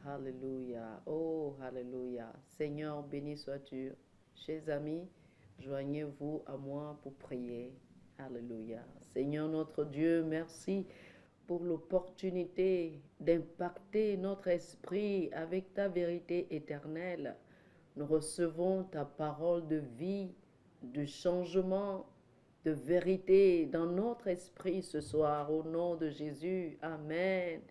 Alléluia. Oh, Alléluia. Seigneur, béni sois-tu. Chers amis, joignez-vous à moi pour prier. Alléluia. Seigneur notre Dieu, merci pour l'opportunité d'impacter notre esprit avec ta vérité éternelle. Nous recevons ta parole de vie, de changement, de vérité dans notre esprit ce soir. Au nom de Jésus. Amen.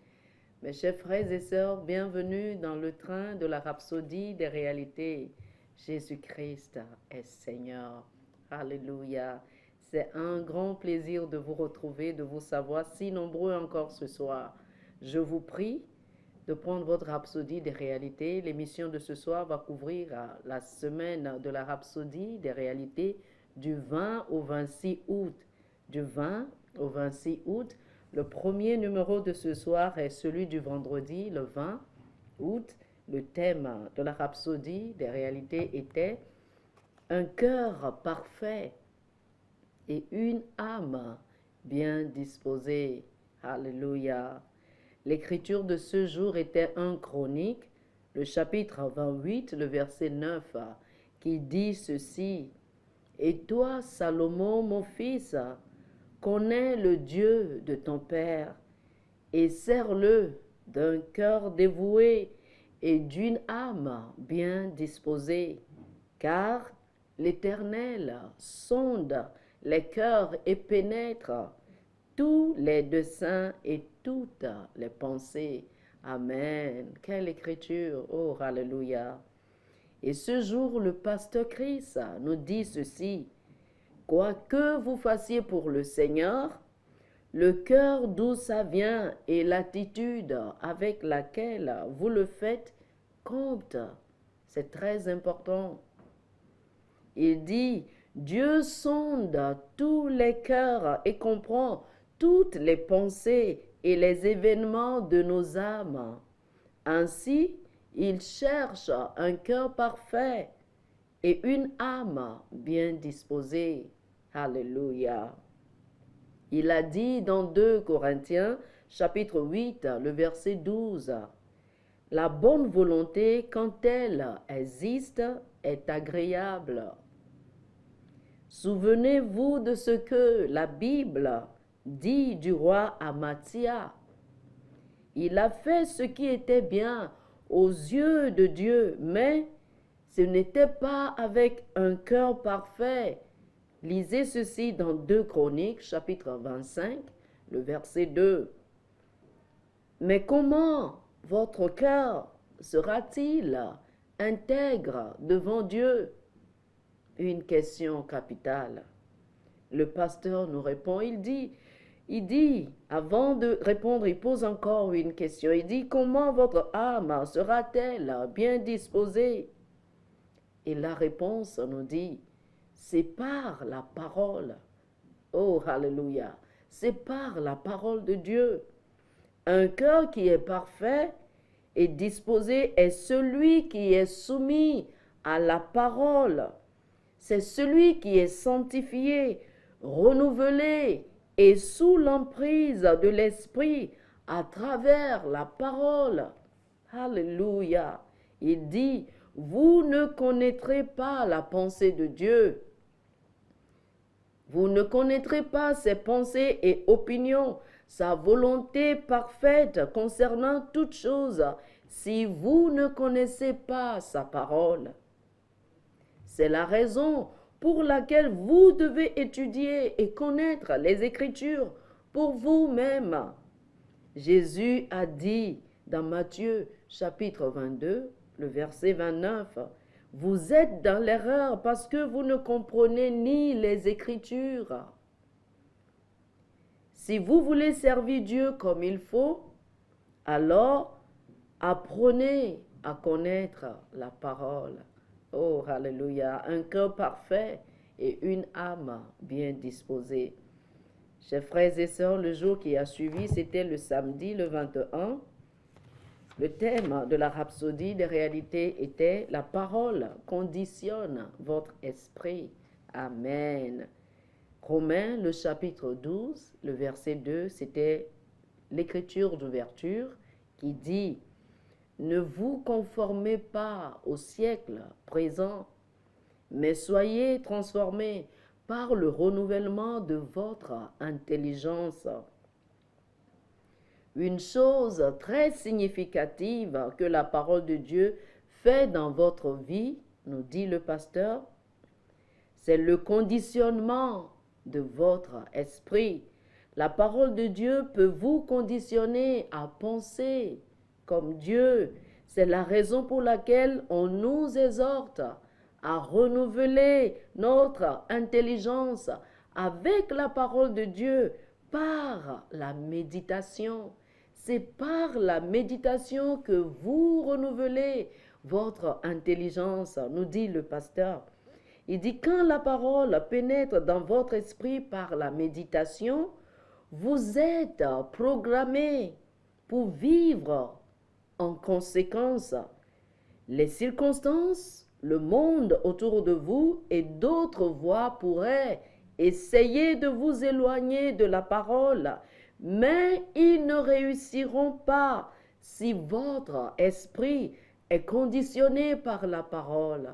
Mes chers frères et sœurs, bienvenue dans le train de la rhapsodie des réalités. Jésus-Christ est Seigneur. Alléluia. C'est un grand plaisir de vous retrouver, de vous savoir si nombreux encore ce soir. Je vous prie de prendre votre rhapsodie des réalités. L'émission de ce soir va couvrir la semaine de la rhapsodie des réalités du 20 au 26 août. Du 20 au 26 août. Le premier numéro de ce soir est celui du vendredi, le 20 août. Le thème de la rhapsodie des réalités était un cœur parfait et une âme bien disposée. Alléluia. L'écriture de ce jour était un Chronique, le chapitre 28, le verset 9, qui dit ceci. Et toi, Salomon, mon fils, connais le Dieu de ton Père et sers-le d'un cœur dévoué et d'une âme bien disposée, car l'Éternel sonde les cœurs et pénètre tous les desseins et toutes les pensées. Amen. Quelle écriture. Oh, alléluia. Et ce jour, le pasteur Christ nous dit ceci. Quoi que vous fassiez pour le Seigneur, le cœur d'où ça vient et l'attitude avec laquelle vous le faites compte. C'est très important. Il dit, Dieu sonde tous les cœurs et comprend toutes les pensées et les événements de nos âmes. Ainsi, il cherche un cœur parfait et une âme bien disposée. Alléluia. Il a dit dans 2 Corinthiens, chapitre 8, le verset 12, la bonne volonté, quand elle existe, est agréable. Souvenez-vous de ce que la Bible dit du roi Amathia. Il a fait ce qui était bien aux yeux de Dieu, mais ce n'était pas avec un cœur parfait. Lisez ceci dans 2 Chroniques, chapitre 25, le verset 2. Mais comment votre cœur sera-t-il intègre devant Dieu? Une question capitale. Le pasteur nous répond, il dit, avant de répondre, il pose encore une question. Il dit, comment votre âme sera-t-elle bien disposée? Et la réponse nous dit, c'est par la parole. Oh, alléluia. C'est par la parole de Dieu. Un cœur qui est parfait et disposé est celui qui est soumis à la parole. C'est celui qui est sanctifié, renouvelé et sous l'emprise de l'Esprit à travers la parole. Alléluia. Il dit, vous ne connaîtrez pas la pensée de Dieu. Vous ne connaîtrez pas ses pensées et opinions, sa volonté parfaite concernant toutes choses, si vous ne connaissez pas sa parole. C'est la raison pour laquelle vous devez étudier et connaître les Écritures pour vous-même. Jésus a dit dans Matthieu chapitre 22, le verset 29, « Vous êtes dans l'erreur parce que vous ne comprenez ni les Écritures. » Si vous voulez servir Dieu comme il faut, alors apprenez à connaître la parole. Oh, alléluia, un cœur parfait et une âme bien disposée. Chers frères et sœurs, le jour qui a suivi, c'était le samedi, le 21. Le thème de la rhapsodie des réalités était « La parole conditionne votre esprit ». Amen. Romains, le chapitre 12, le verset 2, c'était l'écriture d'ouverture qui dit Ne vous conformez pas au siècle présent, mais soyez transformés par le renouvellement de votre intelligence. Une chose très significative que la parole de Dieu fait dans votre vie, nous dit le pasteur, c'est le conditionnement de votre esprit. La parole de Dieu peut vous conditionner à penser comme Dieu. C'est la raison pour laquelle on nous exhorte à renouveler notre intelligence avec la parole de Dieu par la méditation. C'est par la méditation que vous renouvelez votre intelligence, nous dit le pasteur. Il dit, quand la parole pénètre dans votre esprit par la méditation, vous êtes programmé pour vivre en conséquence. Les circonstances, le monde autour de vous et d'autres voies pourraient essayer de vous éloigner de la parole, mais ils ne réussiront pas si votre esprit est conditionné par la parole.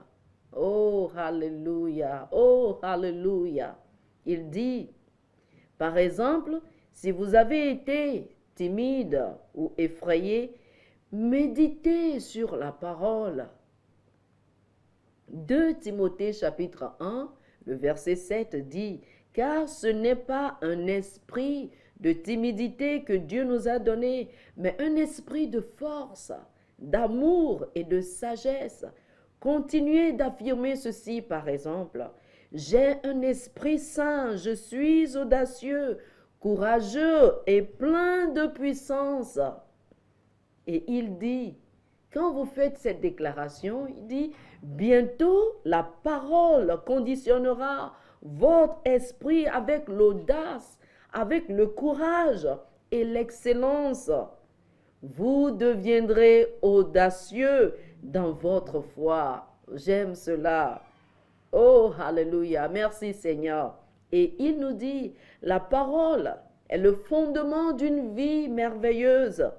Oh, alléluia, oh, alléluia. Il dit, par exemple, si vous avez été timide ou effrayé, méditez sur la parole. 2 Timothée chapitre 1, le verset 7 dit, « Car ce n'est pas un esprit de timidité que Dieu nous a donné, mais un esprit de force, d'amour et de sagesse. » Continuez d'affirmer ceci, par exemple. « J'ai un esprit saint, je suis audacieux, courageux et plein de puissance. » Et il dit, quand vous faites cette déclaration, il dit, bientôt la parole conditionnera votre esprit avec l'audace, avec le courage et l'excellence. Vous deviendrez audacieux dans votre foi. J'aime cela. Oh, alléluia. Merci Seigneur. Et il nous dit, la parole est le fondement d'une vie merveilleuse.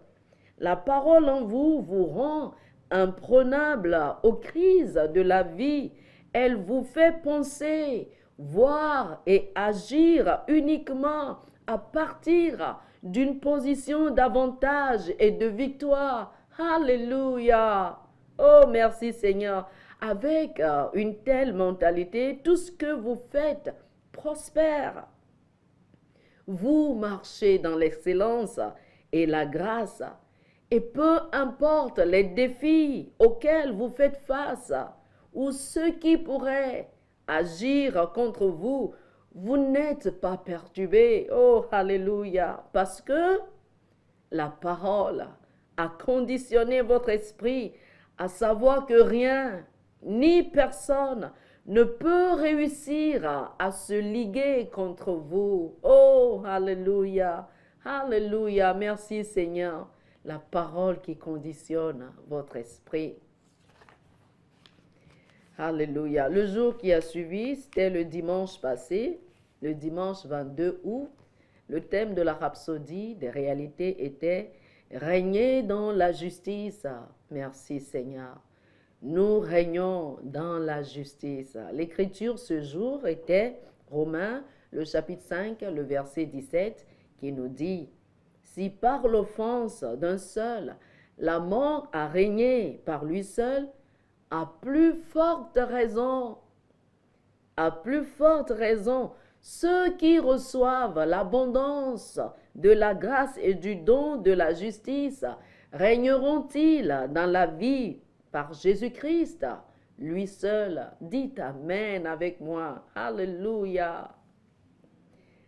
La parole en vous vous rend imprenable aux crises de la vie. Elle vous fait penser, voir et agir uniquement à partir d'une position d'avantage et de victoire. Alléluia. Oh, merci Seigneur. Avec une telle mentalité, tout ce que vous faites prospère. Vous marchez dans l'excellence et la grâce. Et peu importe les défis auxquels vous faites face ou ceux qui pourraient agir contre vous, vous n'êtes pas perturbés. Oh, alléluia. Parce que la parole a conditionné votre esprit à savoir que rien ni personne ne peut réussir à se liguer contre vous. Oh, alléluia. Alléluia. Merci Seigneur. La parole qui conditionne votre esprit. Alléluia. Le jour qui a suivi, c'était le dimanche passé, le dimanche 22 août. Le thème de la rhapsodie des réalités était « Régner dans la justice ». Merci Seigneur. Nous régnons dans la justice. L'écriture ce jour était Romains, le chapitre 5, le verset 17, qui nous dit « Si par l'offense d'un seul, la mort a régné par lui seul, à plus forte raison, ceux qui reçoivent l'abondance de la grâce et du don de la justice régneront-ils dans la vie par Jésus-Christ, lui seul. » Dites Amen avec moi. Alléluia.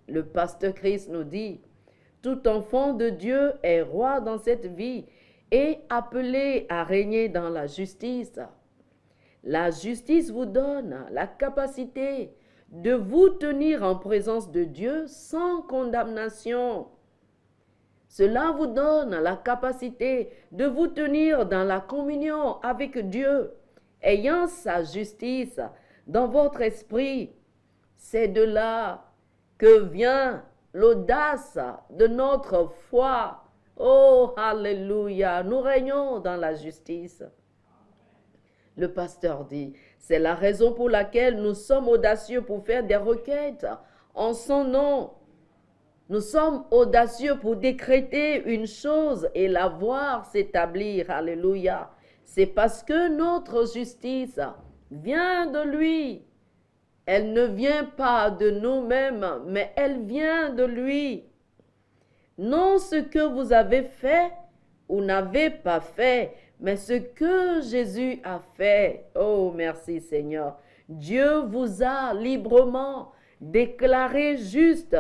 Le pasteur Christ nous dit, tout enfant de Dieu est roi dans cette vie et appelé à régner dans la justice. La justice vous donne la capacité de vous tenir en présence de Dieu sans condamnation. Cela vous donne la capacité de vous tenir dans la communion avec Dieu, ayant sa justice dans votre esprit. C'est de là que vient l'audace de notre foi. Oh, alléluia, nous régnons dans la justice. Le pasteur dit, c'est la raison pour laquelle nous sommes audacieux pour faire des requêtes en son nom. Nous sommes audacieux pour décréter une chose et la voir s'établir. Alléluia. C'est parce que notre justice vient de lui. Elle ne vient pas de nous-mêmes, mais elle vient de lui. Non ce que vous avez fait ou n'avez pas fait, mais ce que Jésus a fait. Oh, merci Seigneur. Dieu vous a librement déclaré juste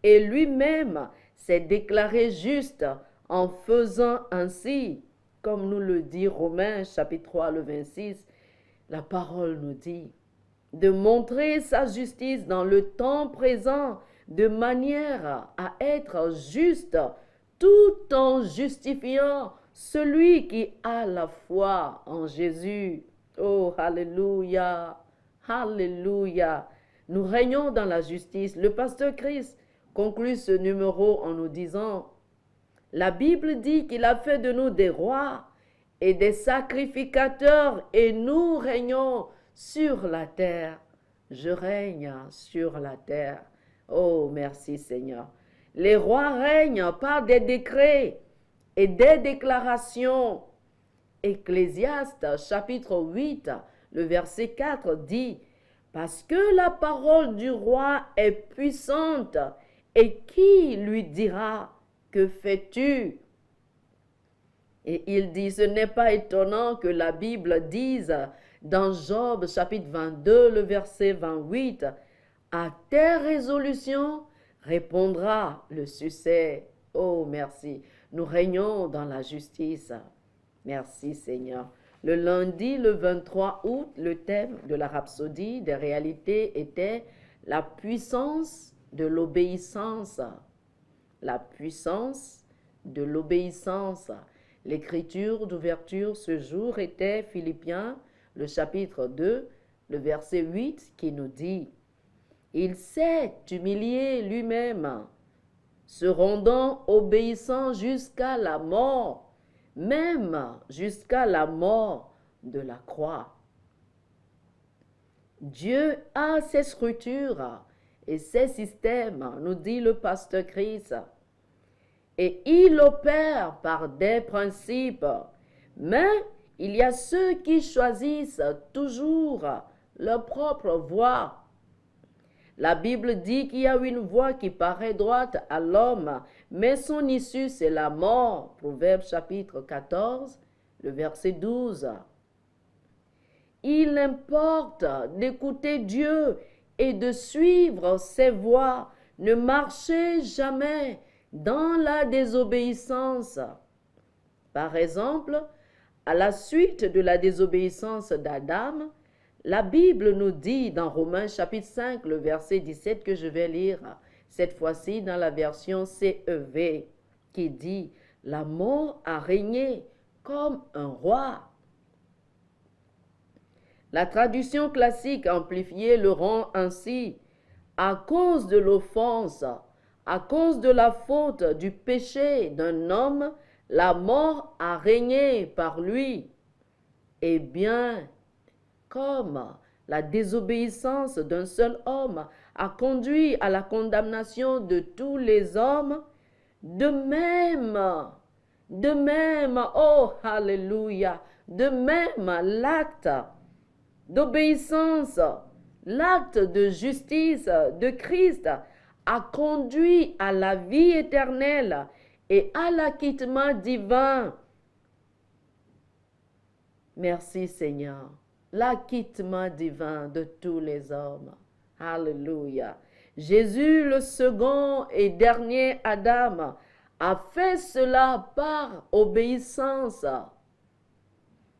et lui-même s'est déclaré juste en faisant ainsi. Comme nous le dit Romains chapitre 3, le 26, la parole nous dit de montrer sa justice dans le temps présent de manière à être juste tout en justifiant celui qui a la foi en Jésus. Oh, alléluia, alléluia. Nous régnons dans la justice. Le pasteur Christ conclut ce numéro en nous disant, la Bible dit qu'il a fait de nous des rois et des sacrificateurs et nous régnons sur la terre. Je règne sur la terre. Oh, merci Seigneur. Les rois règnent par des décrets et des déclarations. Ecclésiaste chapitre 8, le verset 4 dit, parce que la parole du roi est puissante, et qui lui dira, que fais-tu? Et il dit, ce n'est pas étonnant que la Bible dise dans Job chapitre 22, le verset 28, à tes résolutions répondra le succès. Oh, merci. Nous régnons dans la justice. Merci Seigneur. Le lundi, le 23 août, le thème de la rhapsodie des réalités était la puissance de l'obéissance. La puissance de l'obéissance. L'écriture d'ouverture ce jour était Philippiens, le chapitre 2, le verset 8 qui nous dit « Il s'est humilié lui-même, se rendant obéissant jusqu'à la mort, même jusqu'à la mort de la croix. » Dieu a ses structures et ses systèmes, nous dit le pasteur Christ. Et il opère par des principes. Mais il y a ceux qui choisissent toujours leur propre voie. La Bible dit qu'il y a une voie qui paraît droite à l'homme, mais son issue c'est la mort. Proverbe chapitre 14, le verset 12. Il importe d'écouter Dieu et de suivre ses voies. Ne marchez jamais dans la désobéissance. Par exemple, à la suite de la désobéissance d'Adam, la Bible nous dit dans Romains chapitre 5, le verset 17 que je vais lire, cette fois-ci dans la version CEV, qui dit « La mort a régné comme un roi ». La traduction classique amplifiée le rend ainsi « À cause de l'offense, à cause de la faute du péché d'un homme, la mort a régné par lui. Eh bien, comme la désobéissance d'un seul homme a conduit à la condamnation de tous les hommes, de même, oh, alléluia, de même l'acte d'obéissance, l'acte de justice de Christ a conduit à la vie éternelle et à l'acquittement divin. Merci Seigneur, l'acquittement divin de tous les hommes. Alléluia. Jésus, le second et dernier Adam, a fait cela par obéissance.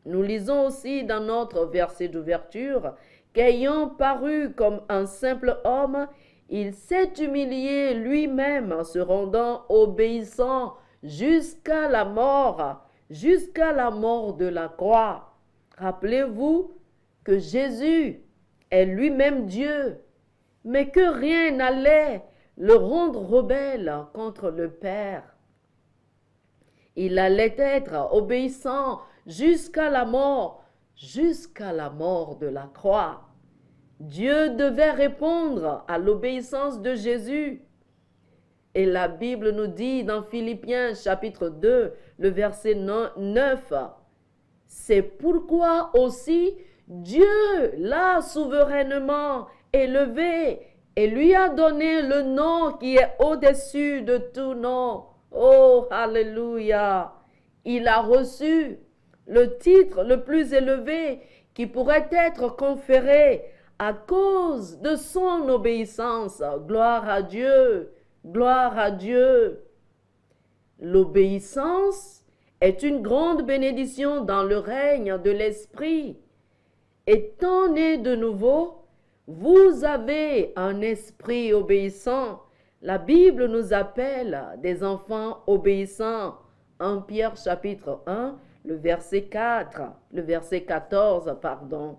Nous lisons aussi dans notre verset d'ouverture qu'ayant paru comme un simple homme, il s'est humilié lui-même en se rendant obéissant jusqu'à la mort de la croix. Rappelez-vous que Jésus est lui-même Dieu, mais que rien n'allait le rendre rebelle contre le Père. Il allait être obéissant jusqu'à la mort de la croix. Dieu devait répondre à l'obéissance de Jésus. Et la Bible nous dit dans Philippiens chapitre 2, le verset 9, c'est pourquoi aussi Dieu l'a souverainement élevé et lui a donné le nom qui est au-dessus de tout nom. Oh, alléluia! Il a reçu le titre le plus élevé qui pourrait être conféré à cause de son obéissance. Gloire à Dieu! Gloire à Dieu! L'obéissance est une grande bénédiction dans le règne de l'Esprit. Étant né de nouveau, vous avez un esprit obéissant. La Bible nous appelle des enfants obéissants. 1 Pierre chapitre 1, le verset 14, pardon.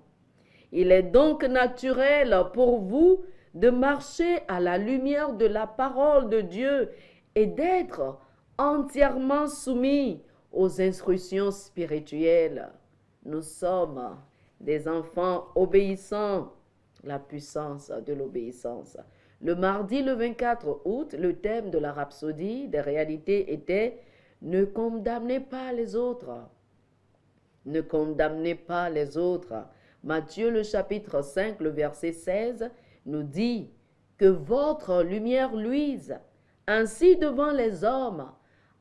Il est donc naturel pour vous de marcher à la lumière de la parole de Dieu et d'être entièrement soumis aux instructions spirituelles. Nous sommes des enfants obéissants, la puissance de l'obéissance. Le mardi, le 24 août, le thème de la rhapsodie des réalités était « Ne condamnez pas les autres ». Ne condamnez pas les autres. Matthieu, le chapitre 5, le verset 16, nous dit « Que votre lumière luise ainsi devant les hommes,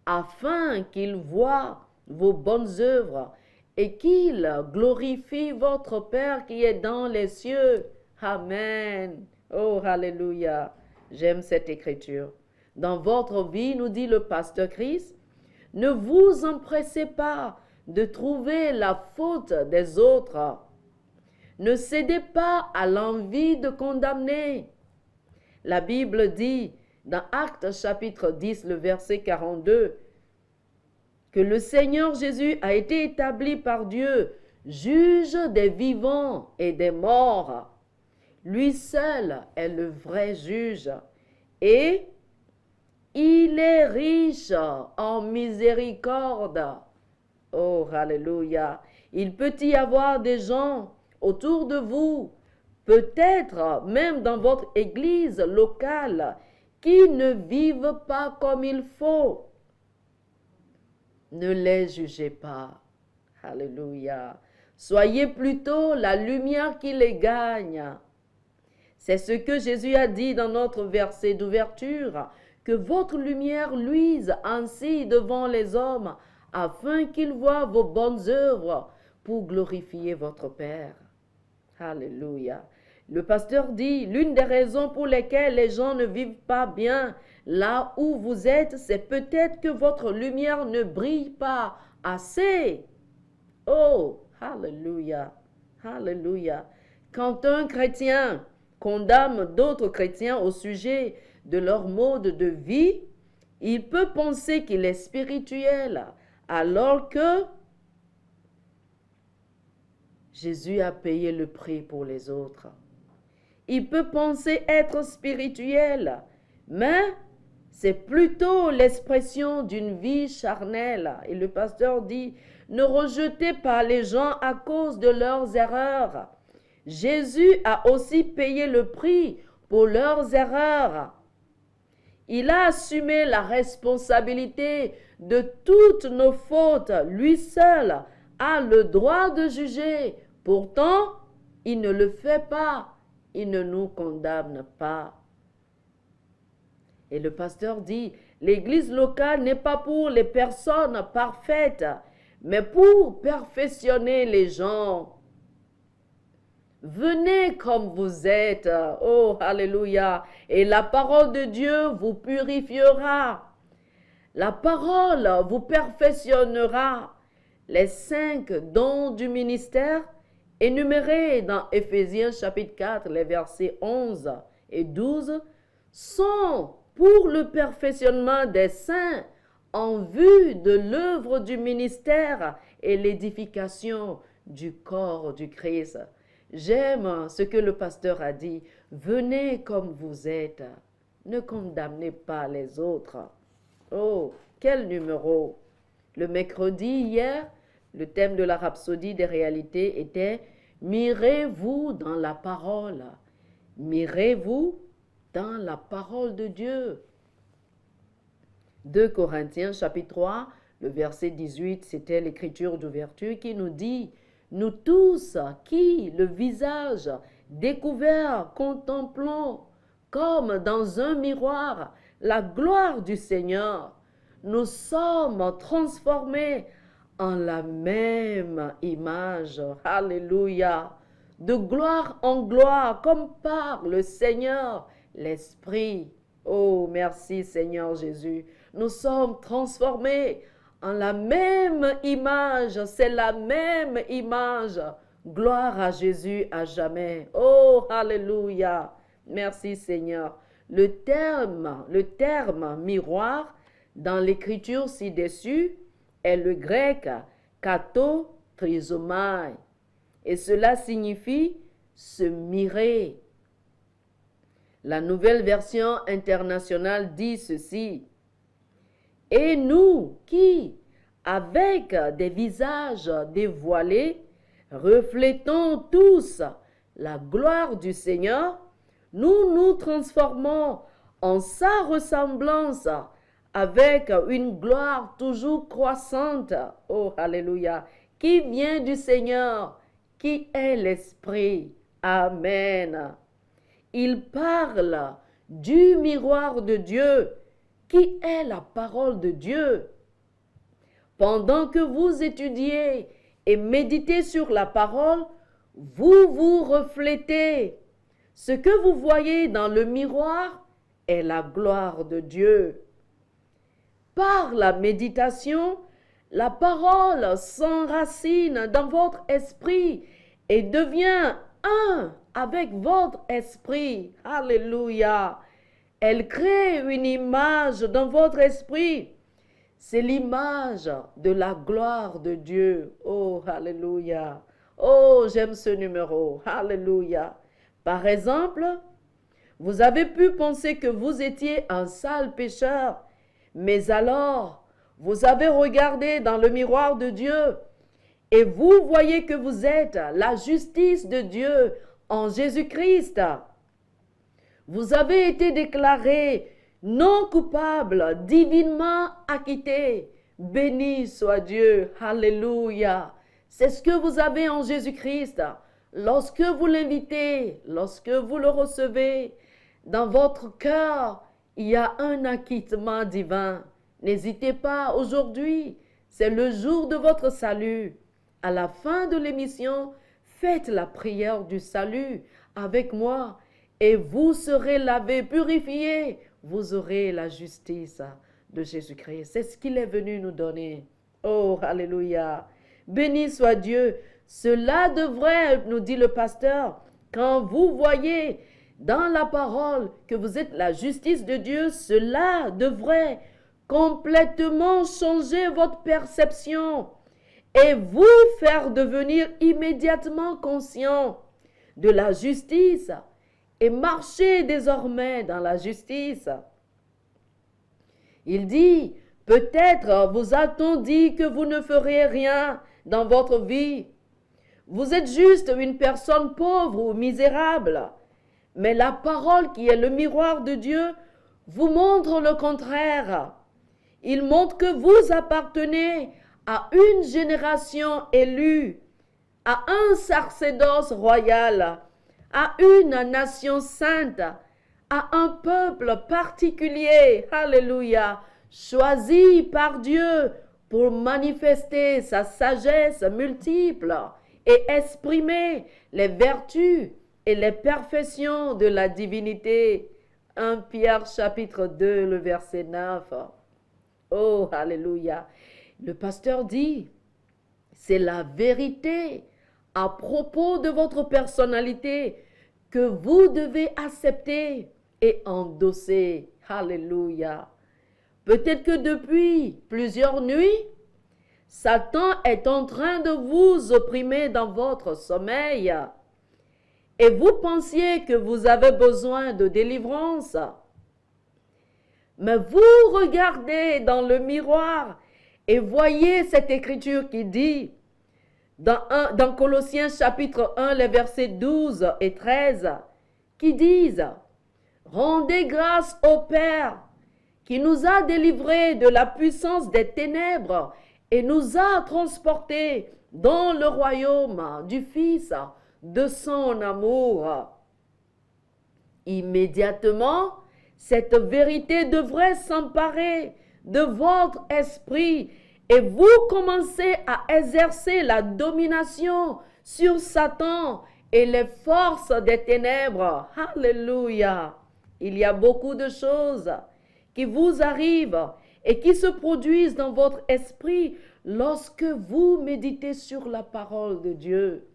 afin qu'ils voient vos bonnes œuvres et qu'ils glorifient votre Père qui est dans les cieux. » Amen. Oh, alléluia. J'aime cette écriture. Dans votre vie, nous dit le pasteur Chris, ne vous empressez pas de trouver la faute des autres. Ne cédez pas à l'envie de condamner. La Bible dit dans Actes chapitre 10, le verset 42, que le Seigneur Jésus a été établi par Dieu, juge des vivants et des morts. Lui seul est le vrai juge et il est riche en miséricorde. Oh, alléluia. Il peut y avoir des gens autour de vous, peut-être même dans votre église locale, qui ne vivent pas comme il faut. Ne les jugez pas. Alléluia. Soyez plutôt la lumière qui les gagne. C'est ce que Jésus a dit dans notre verset d'ouverture, que votre lumière luise ainsi devant les hommes, afin qu'ils voient vos bonnes œuvres pour glorifier votre Père. Alléluia. Le pasteur dit, l'une des raisons pour lesquelles les gens ne vivent pas bien là où vous êtes, c'est peut-être que votre lumière ne brille pas assez. Oh, alléluia, alléluia. Quand un chrétien condamne d'autres chrétiens au sujet de leur mode de vie, il peut penser qu'il est spirituel, alors que Jésus a payé le prix pour les autres. Il peut penser être spirituel, mais c'est plutôt l'expression d'une vie charnelle. Et le pasteur dit, ne rejetez pas les gens à cause de leurs erreurs. Jésus a aussi payé le prix pour leurs erreurs. Il a assumé la responsabilité de toutes nos fautes. Lui seul a le droit de juger. Pourtant, il ne le fait pas. Il ne nous condamne pas. Et le pasteur dit, l'église locale n'est pas pour les personnes parfaites, mais pour perfectionner les gens. Venez comme vous êtes. Oh, alléluia. Et la parole de Dieu vous purifiera. La parole vous perfectionnera. Les 5 dons du ministère énumérés dans Éphésiens chapitre 4, les versets 11 et 12, sont pour le perfectionnement des saints en vue de l'œuvre du ministère et l'édification du corps du Christ. J'aime ce que le pasteur a dit. Venez comme vous êtes. Ne condamnez pas les autres. Oh, quel numéro! Le mercredi, hier, le thème de la rhapsodie des réalités était « Mirez-vous dans la parole ». Mirez-vous dans la parole de Dieu. 2 Corinthiens chapitre 3, le verset 18, c'était l'écriture d'ouverture qui nous dit « Nous tous qui, le visage découvert, contemplons comme dans un miroir la gloire du Seigneur, nous sommes transformés en la même image. » Alléluia. De gloire en gloire, comme par le Seigneur, l'Esprit. Oh, merci Seigneur Jésus. Nous sommes transformés en la même image. C'est la même image. Gloire à Jésus à jamais. Oh, alléluia. Merci Seigneur. Le terme miroir dans l'écriture ci-dessus est le grec katotrizomai. Et cela signifie se mirer. La nouvelle version internationale dit ceci. Et nous qui, avec des visages dévoilés, reflétons tous la gloire du Seigneur, nous nous transformons en sa ressemblance avec une gloire toujours croissante. Oh, alléluia, qui vient du Seigneur, qui est l'Esprit. Amen. Il parle du miroir de Dieu, qui est la parole de Dieu. Pendant que vous étudiez et méditez sur la parole, vous vous reflétez. Ce que vous voyez dans le miroir est la gloire de Dieu. Par la méditation, la parole s'enracine dans votre esprit et devient un avec votre esprit. Alléluia. Elle crée une image dans votre esprit. C'est l'image de la gloire de Dieu. Oh, alléluia. Oh, j'aime ce numéro. Alléluia. Par exemple, vous avez pu penser que vous étiez un sale pécheur, mais alors, vous avez regardé dans le miroir de Dieu et vous voyez que vous êtes la justice de Dieu en Jésus-Christ. Vous avez été déclaré non coupable, divinement acquitté. Béni soit Dieu. Alléluia. C'est ce que vous avez en Jésus-Christ. Lorsque vous l'invitez, lorsque vous le recevez, dans votre cœur, il y a un acquittement divin. N'hésitez pas, aujourd'hui, c'est le jour de votre salut. À la fin de l'émission, faites la prière du salut avec moi et vous serez lavés, purifiés. Vous aurez la justice de Jésus-Christ. C'est ce qu'il est venu nous donner. Oh, alléluia. Béni soit Dieu. Cela devrait, nous dit le pasteur, quand vous voyez dans la parole que vous êtes la justice de Dieu, cela devrait complètement changer votre perception et vous faire devenir immédiatement conscient de la justice et marcher désormais dans la justice. Il dit, peut-être vous a-t-on dit que vous ne ferez rien dans votre vie. Vous êtes juste une personne pauvre ou misérable. Mais la parole qui est le miroir de Dieu vous montre le contraire. Il montre que vous appartenez à une génération élue, à un sacerdoce royal, à une nation sainte, à un peuple particulier, alléluia, choisi par Dieu pour manifester sa sagesse multiple et exprimer les vertus et les perfections de la divinité. 1 Pierre chapitre 2, le verset 9. Oh, alléluia. Le pasteur dit, c'est la vérité à propos de votre personnalité que vous devez accepter et endosser. Alléluia. Peut-être que depuis plusieurs nuits, Satan est en train de vous opprimer dans votre sommeil et vous pensiez que vous avez besoin de délivrance. Mais vous regardez dans le miroir Et voyez cette écriture qui dit, dans Colossiens chapitre 1, les versets 12 et 13, qui disent, rendez grâce au Père qui nous a délivrés de la puissance des ténèbres et nous a transportés dans le royaume du Fils de son amour. Immédiatement, cette vérité devrait s'emparer de votre esprit et vous commencez à exercer la domination sur Satan et les forces des ténèbres. Alléluia! Il y a beaucoup de choses qui vous arrivent et qui se produisent dans votre esprit lorsque vous méditez sur la parole de Dieu.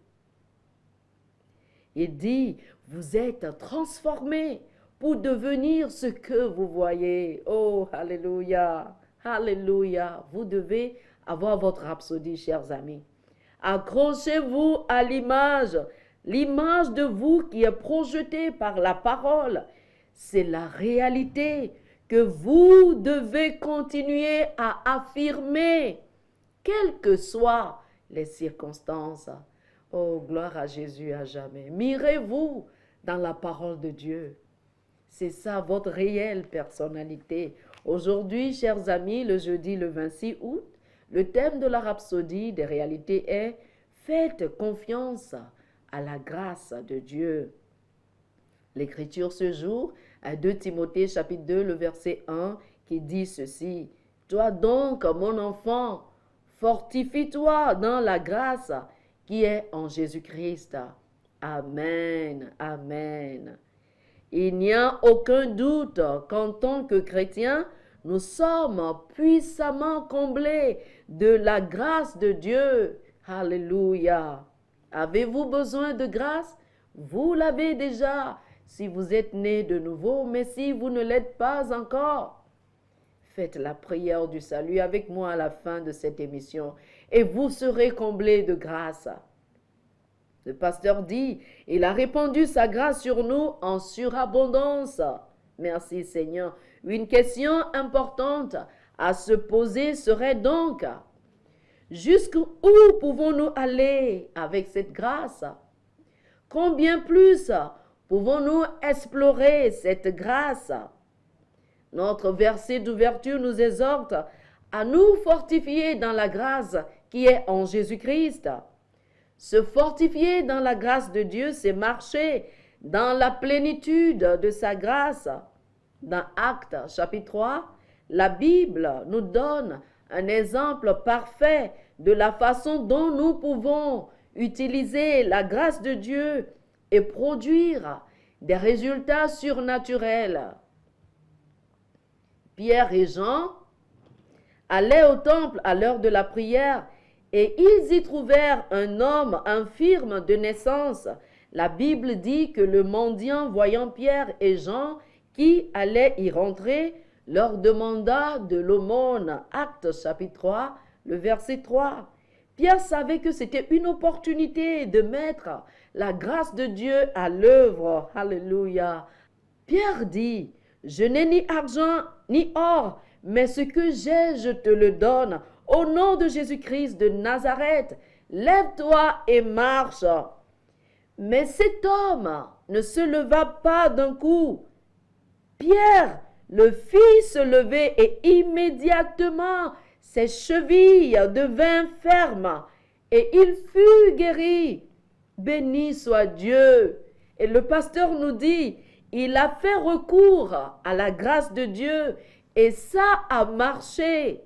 Il dit, vous êtes transformés pour devenir ce que vous voyez. Oh, alléluia, alléluia. Vous devez avoir votre rhapsodie, chers amis. Accrochez-vous à l'image de vous qui est projetée par la parole. C'est la réalité que vous devez continuer à affirmer, quelles que soient les circonstances. Oh, gloire à Jésus à jamais. Mirez-vous dans la parole de Dieu. C'est ça votre réelle personnalité. Aujourd'hui, chers amis, le jeudi le 26 août, le thème de la rhapsodie des réalités est « Faites confiance à la grâce de Dieu ». L'écriture ce jour à 2 Timothée chapitre 2, le verset 1 qui dit ceci. « Toi donc, mon enfant, fortifie-toi dans la grâce qui est en Jésus-Christ. » Amen, amen. Il n'y a aucun doute qu'en tant que chrétiens, nous sommes puissamment comblés de la grâce de Dieu. Alléluia. Avez-vous besoin de grâce? Vous l'avez déjà si vous êtes né de nouveau, mais si vous ne l'êtes pas encore, faites la prière du salut avec moi à la fin de cette émission et vous serez comblés de grâce. Le pasteur dit, il a répandu sa grâce sur nous en surabondance. Merci Seigneur. Une question importante à se poser serait donc, jusqu'où pouvons-nous aller avec cette grâce? Combien plus pouvons-nous explorer cette grâce? Notre verset d'ouverture nous exhorte à nous fortifier dans la grâce qui est en Jésus-Christ. Se fortifier dans la grâce de Dieu, c'est marcher dans la plénitude de sa grâce. Dans Actes chapitre 3, la Bible nous donne un exemple parfait de la façon dont nous pouvons utiliser la grâce de Dieu et produire des résultats surnaturels. Pierre et Jean allaient au temple à l'heure de la prière et ils y trouvèrent un homme infirme de naissance. La Bible dit que le mendiant, voyant Pierre et Jean qui allaient y rentrer, leur demanda de l'aumône. Actes chapitre 3, le verset 3. Pierre savait que c'était une opportunité de mettre la grâce de Dieu à l'œuvre. Alléluia. Pierre dit, je n'ai ni argent ni or, mais ce que j'ai, je te le donne. Au nom de Jésus-Christ de Nazareth, lève-toi et marche. Mais cet homme ne se leva pas d'un coup. Pierre le fit se lever et immédiatement ses chevilles devinrent fermes et il fut guéri. Béni soit Dieu. Et le pasteur nous dit, il a fait recours à la grâce de Dieu et ça a marché.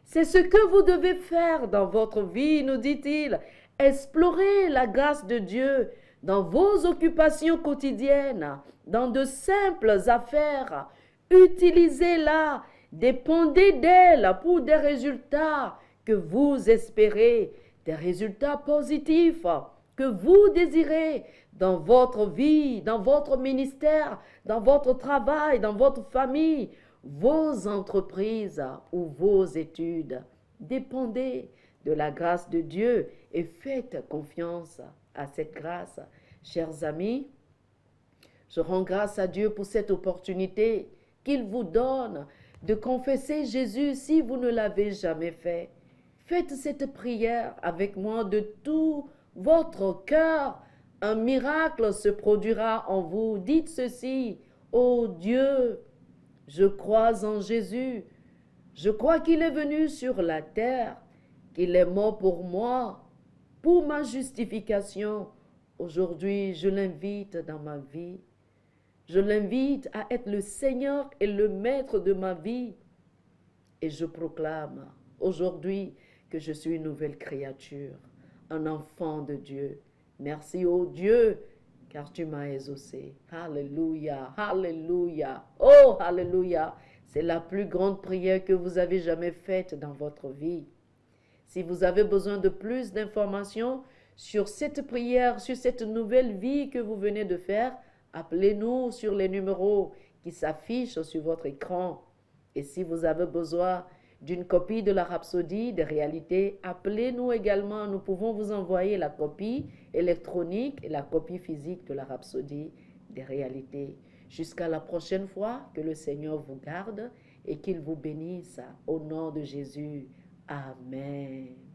C'est ce que vous devez faire dans votre vie, nous dit-il. Explorez la grâce de Dieu dans vos occupations quotidiennes, dans de simples affaires. Utilisez-la, dépendez d'elle pour des résultats que vous espérez, des résultats positifs que vous désirez dans votre vie, dans votre ministère, dans votre travail, dans votre famille, vos entreprises ou vos études. Dépendez de la grâce de Dieu et faites confiance à cette grâce. Chers amis, je rends grâce à Dieu pour cette opportunité qu'il vous donne de confesser Jésus si vous ne l'avez jamais fait. Faites cette prière avec moi de tout votre cœur. Un miracle se produira en vous. Dites ceci: ô Dieu, je crois en Jésus. Je crois qu'il est venu sur la terre, qu'il est mort pour moi, pour ma justification. Aujourd'hui, je l'invite dans ma vie. Je l'invite à être le Seigneur et le Maître de ma vie. Et je proclame aujourd'hui que je suis une nouvelle créature, un enfant de Dieu. Merci, ô Dieu, car tu m'as exaucé. Alléluia, alléluia, oh, alléluia. C'est la plus grande prière que vous avez jamais faite dans votre vie. Si vous avez besoin de plus d'informations sur cette prière, sur cette nouvelle vie que vous venez de faire, appelez-nous sur les numéros qui s'affichent sur votre écran. Et si vous avez besoin d'une copie de la Rhapsodie des réalités, appelez-nous également. Nous pouvons vous envoyer la copie électronique et la copie physique de la Rhapsodie des réalités. Jusqu'à la prochaine fois, que le Seigneur vous garde et qu'il vous bénisse au nom de Jésus. Amen.